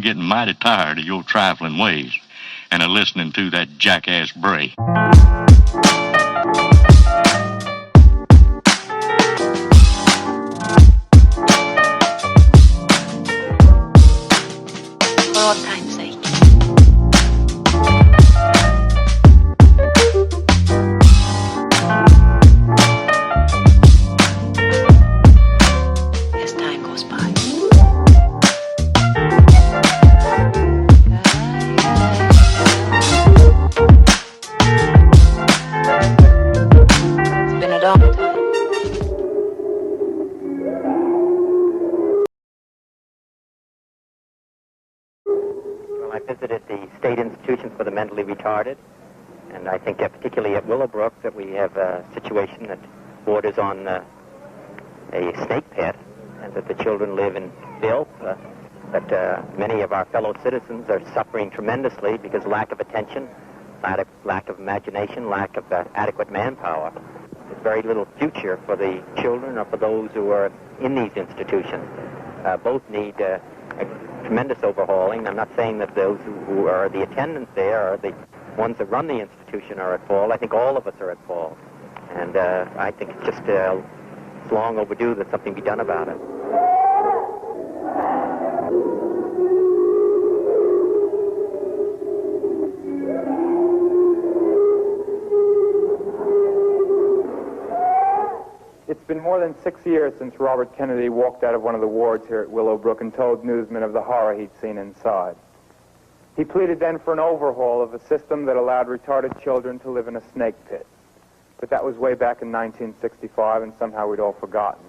Getting mighty tired of your trifling ways and of listening to that jackass Bray. For all time's sake. As time goes by. It's been a long time. Well, I visited the State Institution for the Mentally Retarded, and I think particularly at Willowbrook that we have a situation that borders on a snake pit, and that the children live in filth, that many of our fellow citizens are suffering tremendously because lack of attention, lack of imagination, lack of adequate manpower. There's very little future for the children or for those who are in these institutions. Both need a tremendous overhauling. I'm not saying that those who are the attendants there or the ones that run the institution are at fault. I think all of us are at fault. And I think it's just it's long overdue that something be done about it. It's been more than 6 years since Robert Kennedy walked out of one of the wards here at Willowbrook and told newsmen of the horror he'd seen inside. He pleaded then for an overhaul of a system that allowed retarded children to live in a snake pit. But that was way back in 1965, and somehow we'd all forgotten.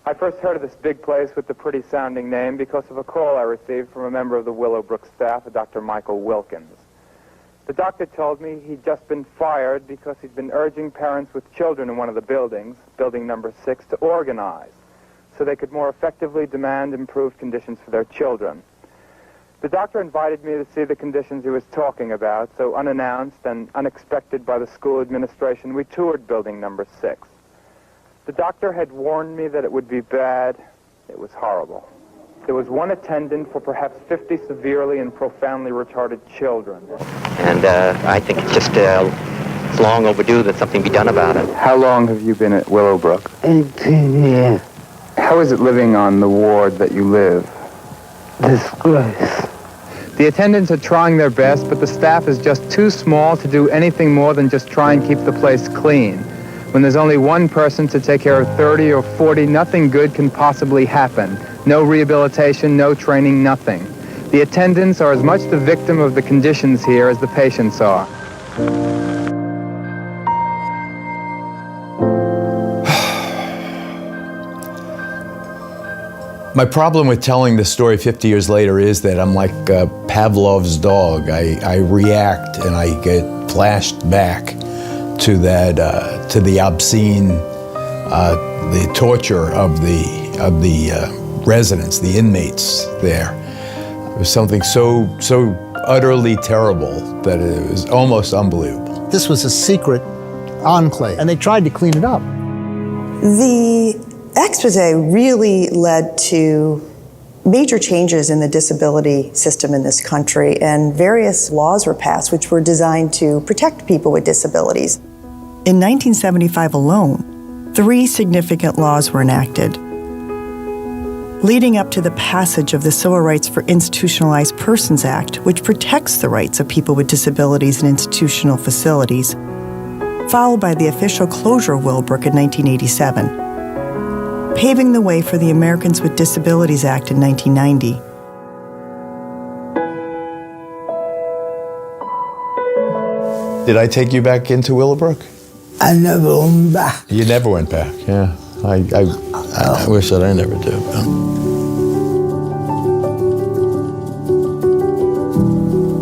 I first heard of this big place with the pretty-sounding name because of a call I received from a member of the Willowbrook staff, a Dr. Michael Wilkins. The doctor told me he'd just been fired because he'd been urging parents with children in one of the buildings, building number 6, to organize so they could more effectively demand improved conditions for their children. The doctor invited me to see the conditions he was talking about, so unannounced and unexpected by the school administration, we toured building number 6. The doctor had warned me that it would be bad. It was horrible. There was one attendant for perhaps 50 severely and profoundly retarded children. And I think it's just it's long overdue that something be done about it. How long have you been at Willowbrook? 18 years. How is it living on the ward that you live? Disgrace. The attendants are trying their best, but the staff is just too small to do anything more than just try and keep the place clean. When there's only one person to take care of 30 or 40, nothing good can possibly happen. No rehabilitation, no training, nothing. The attendants are as much the victim of the conditions here as the patients are. My problem with telling the story 50 years later is that I'm like Pavlov's dog. I react and I get flashed back to that, to the obscene, the torture of the residents, the inmates there. It was something so utterly terrible that it was almost unbelievable. This was a secret enclave, and they tried to clean it up. The expose really led to major changes in the disability system in this country, and various laws were passed which were designed to protect people with disabilities. In 1975 alone, 3 significant laws were enacted, leading up to the passage of the Civil Rights for Institutionalized Persons Act, which protects the rights of people with disabilities in institutional facilities, followed by the official closure of Willowbrook in 1987, paving the way for the Americans with Disabilities Act in 1990. Did I take you back into Willowbrook? I never went back. You never went back, yeah. I wish that I never did.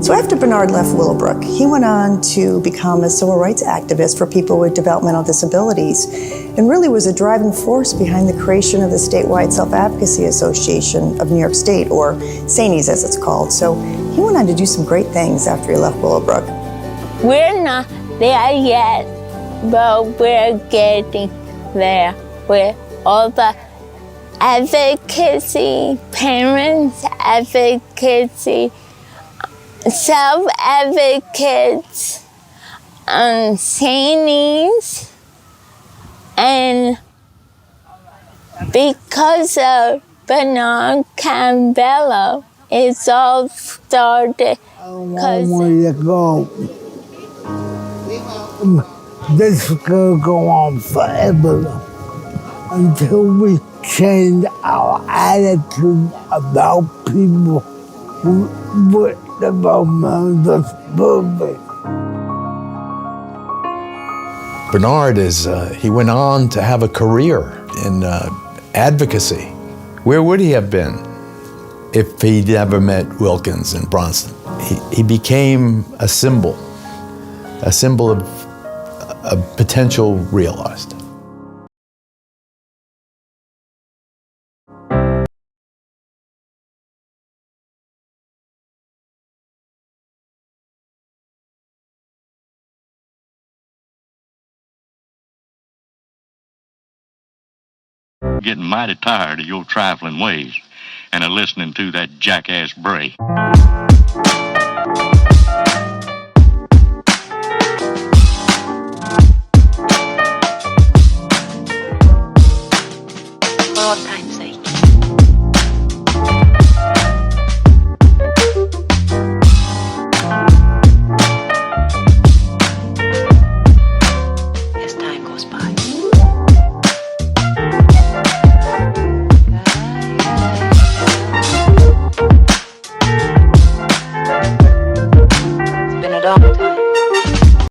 So after Bernard left Willowbrook, he went on to become a civil rights activist for people with developmental disabilities, and really was a driving force behind the creation of the statewide Self-Advocacy Association of New York State, or SANES as it's called. So he went on to do some great things after he left Willowbrook. We're not there yet, but we're getting there with all the advocacy, parents advocacy, self-advocates, seniors, and because of Bernard Carabello, it's all started. I want to go. This could go on forever until we change our attitude about people with developmental disabilities. Bernard he went on to have a career in advocacy. Where would he have been if he'd never met Wilkins and Bronson? He became a symbol of a potential realized. Getting mighty tired of your trifling ways and of listening to that jackass Bray. For all time.